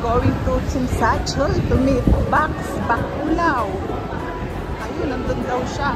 going to Chinsachol to meet Bax Baculaw. Ayun, nandun daw siya.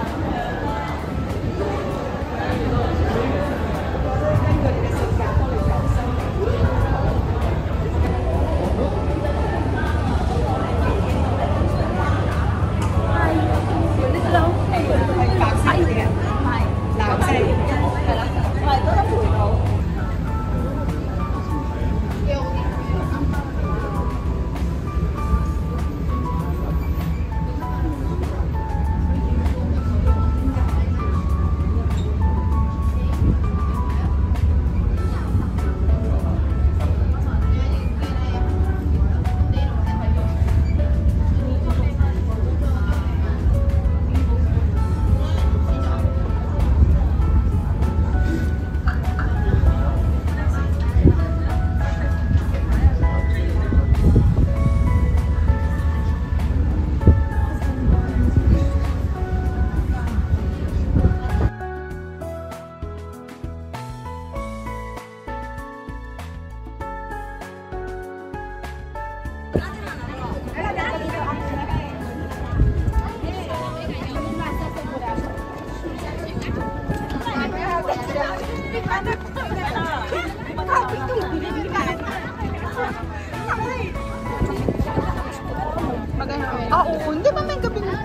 Oo, hindi ba may gabi na?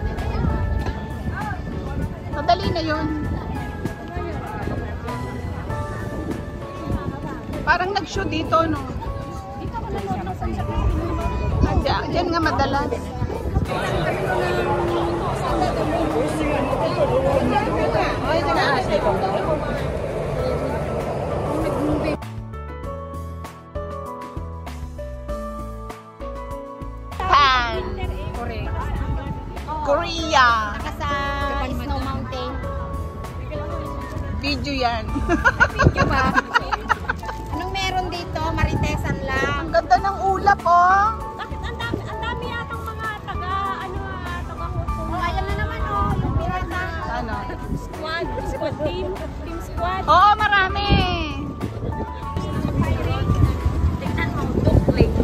Madali na yun. Parang nag-show dito, no? Dito ka na diyan nga madalas. Korea. Saka sa Snow Mountain. Video yan. Video ba? Anong meron dito? Maritesan lang. Ang ganda ng ulap, oh. Bakit ang dami yatang mga taga-Hutong. Oh, ayan na naman, oh. Yung pirata. Ano? Squad team. Team squad. Oo, marami. Tignan mo, duckling.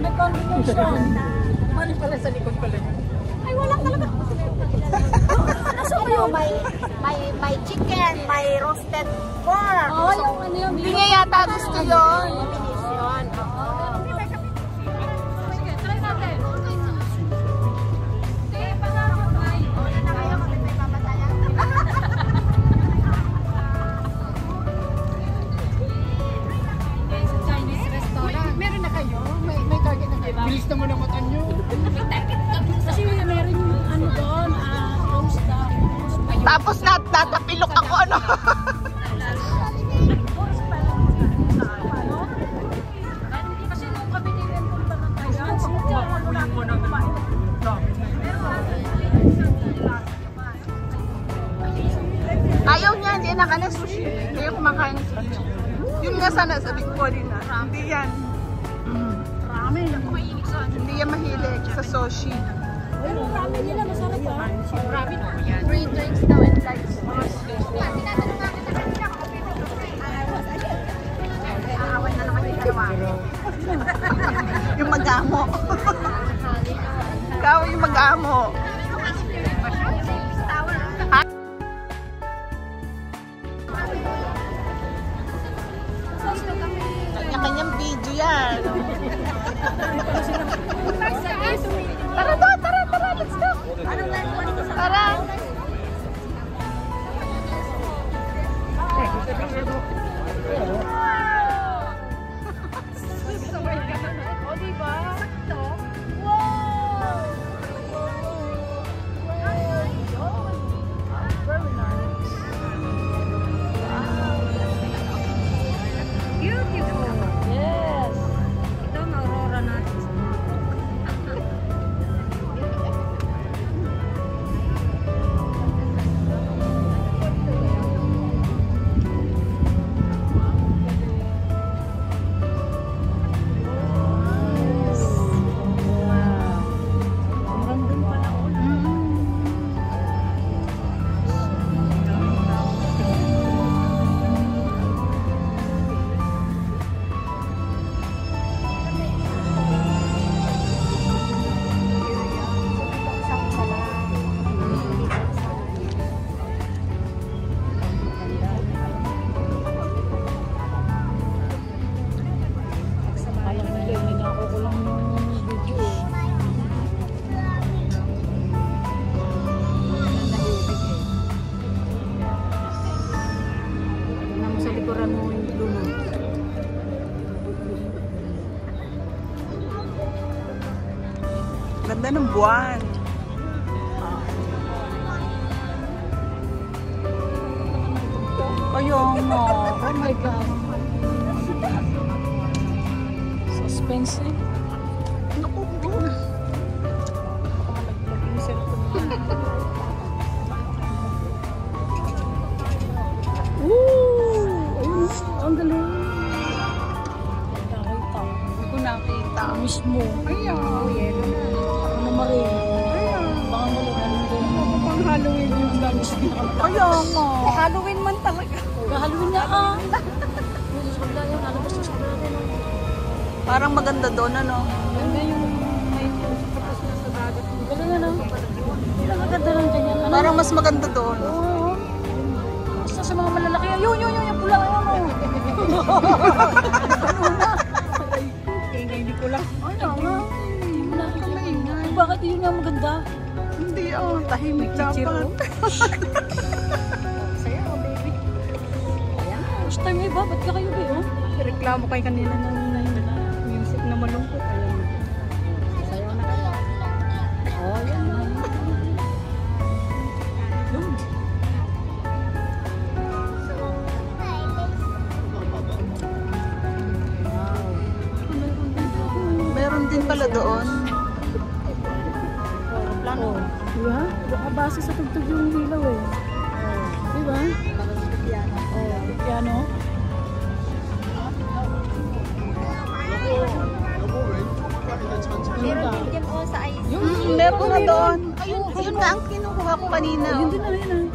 May combination. Mali pala sa likod pala. Ay, wala talaga. Nasa kayo, may chicken, may roasted pork. Oo, yung ano yun. Hindi niya yata gusto yun. Combination. Sige, try natin. Bilis naman ang mata nyo. Kasi meron yung ano doon, roast. Tapos natapilok ako, ano? Kasi nung kami nilentong pa ng kaya, ayaw niya, hindi na ka na sushi. Ayaw kumakain ng sushi. Yun nga sana sabi ko din na. Hindi yan. Hindi yan mahilig sa sushi. pero ramen nila masarap ba? Ramen ako yan. Free drinks daw and lights. Aawan na naman yung dalawa. Yung mag-amo. Ikaw yung mag-amo. Kanya-kanyang video yan. Tara doon, tara, let's go. Tara. O, diba? Sakto. Very nice. Beautiful. Yes. Ito ang aurora natin. Ganda ng buwan. Ayun mo. Oh my God. Suspense eh. Naku, bro. Ayun, ang galing. Nakita. Hindi ko nakita. Mismo. Ayan. Ano marin. Ayan. Baka malugarin din. Pang Halloween yung Gamis pinakanta. Ayan nga. Halloween man talaga. Halloween na ah. Jesus, wala yun. Lalabas na sa natin. Parang maganda doon, ano? Ganda yung may tapos na sa dagat. Galing ano? Ang maganda lang ganyan. Ano? Parang mas maganda doon. Oo. Basta sa mga malalaki. Yun, yung pula. Ano? Hindi ko lang. Ano nga? Hindi mo nakakalaingay. Bakit yun nga maganda? Hindi, tahimik dapat. Saya oh, baby. Ayan. First time eh ba? Ba't ka kayo ba yun? Reklamo kayo kanina ng music na malungkot. Ayan. Sayaw na kayo. Oh, yan na. Yun. Meron din pala doon. Oh, diba? Baka base sa tugtog yung ilaw eh. Oh, diba? Oh, piano. Meron din po sa ice. Meron na doon. Ayun nga ang kinukuha ko kanina. Yun din na yun eh.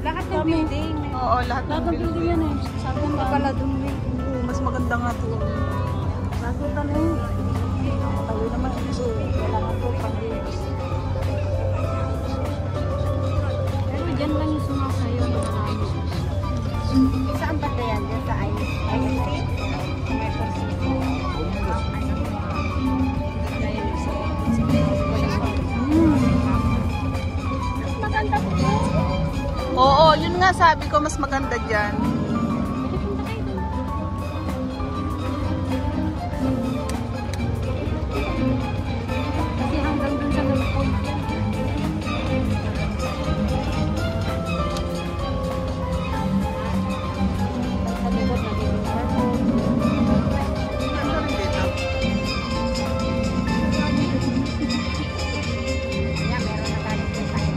Lahat ng building. Oo, lahat Lahat ng building yan eh. Sabi ng Pala dun eh. Oo, mas maganda nga to. Nakita na yun. Tawi naman ito. Kailangan ko pang-games. Pero dyan lang yung sumasayo ng marami. Saan ba ito yan? Dyan sa ice? Ice cream? May porsigo. Mas maganda po po. Oo, yun nga sabi ko, mas maganda dyan. Kasi hanggang dun sa nag-point yan. Sa likod na din yung airport. Ganda rin dito. Yan, meron na tayo sa tayo.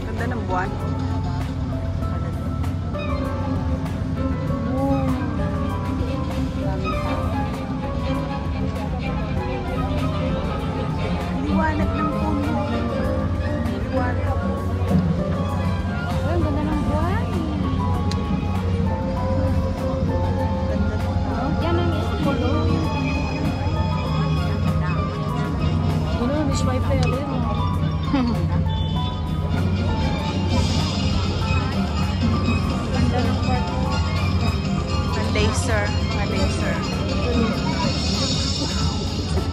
Ganda ng buwan. Liwanag ng puno. Liwanag. Oh, ang ganda ng buwan. Ganda ng puno. Yan ang school. Gano'n, may swipe tayo. Ganda ng park. Ang laser. Mga laser.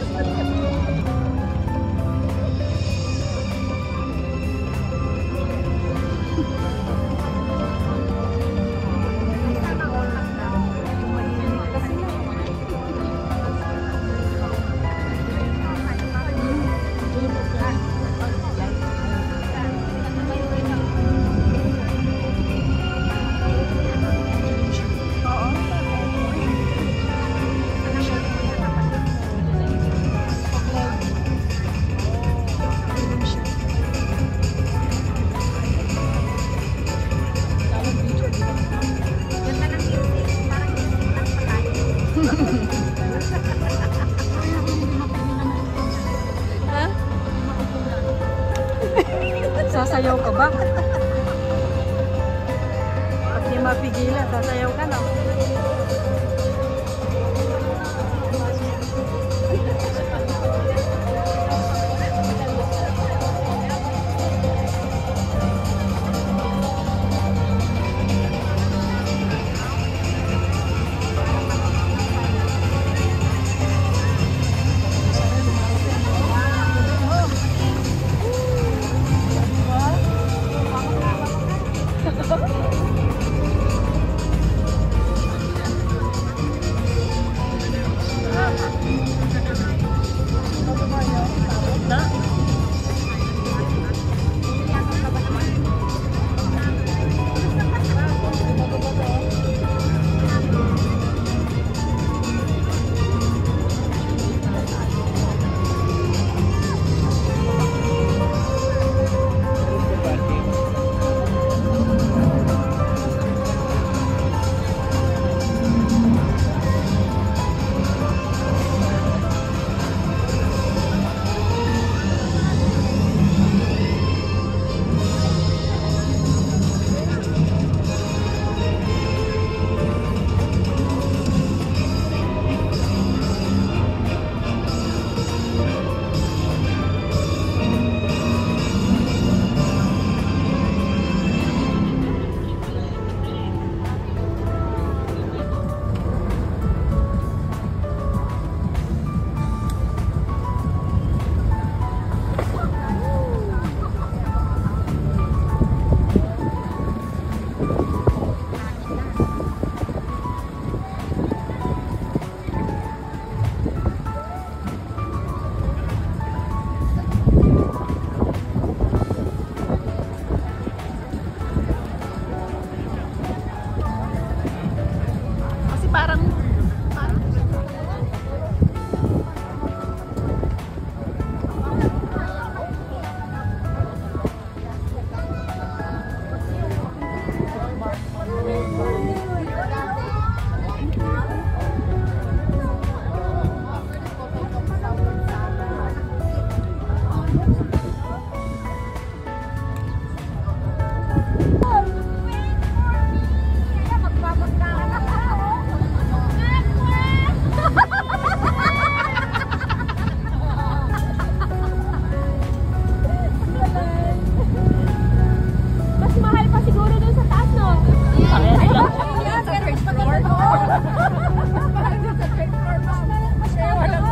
Ganda ng music. Parang music lang pa tayo. Ha? Sasayaw ka ba? Pag di mapigilan, sasayaw ka na. Kasi parang Mas mahal pa siguro dun sa taas, no?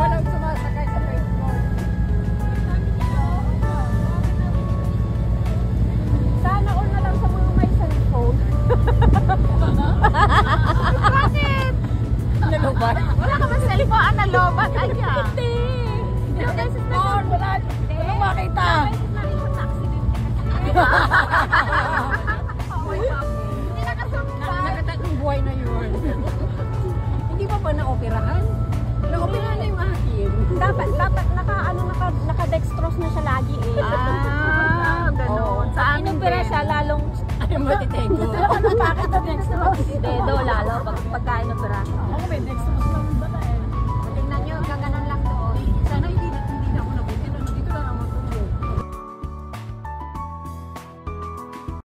walang sumasakay sa third floor. Sana all na lang sa mga may cellphone. Bakit? Nalobat? Wala ka ba cellphone? Nalobat? Aya. Hindi. Ilang beses na siya. Walang makita. Hindi nakasumpa. Nakatatlong buhay na yun. Hindi ba na-operahan? Na-operahan na yung akin. Dapat naka-dextrose na siya lagi eh. Ganun. Sa amin Inopera din. siya lalong ay matitego. Ano bakit na dextrose? Dedo lalo pagka inopera. Ako may next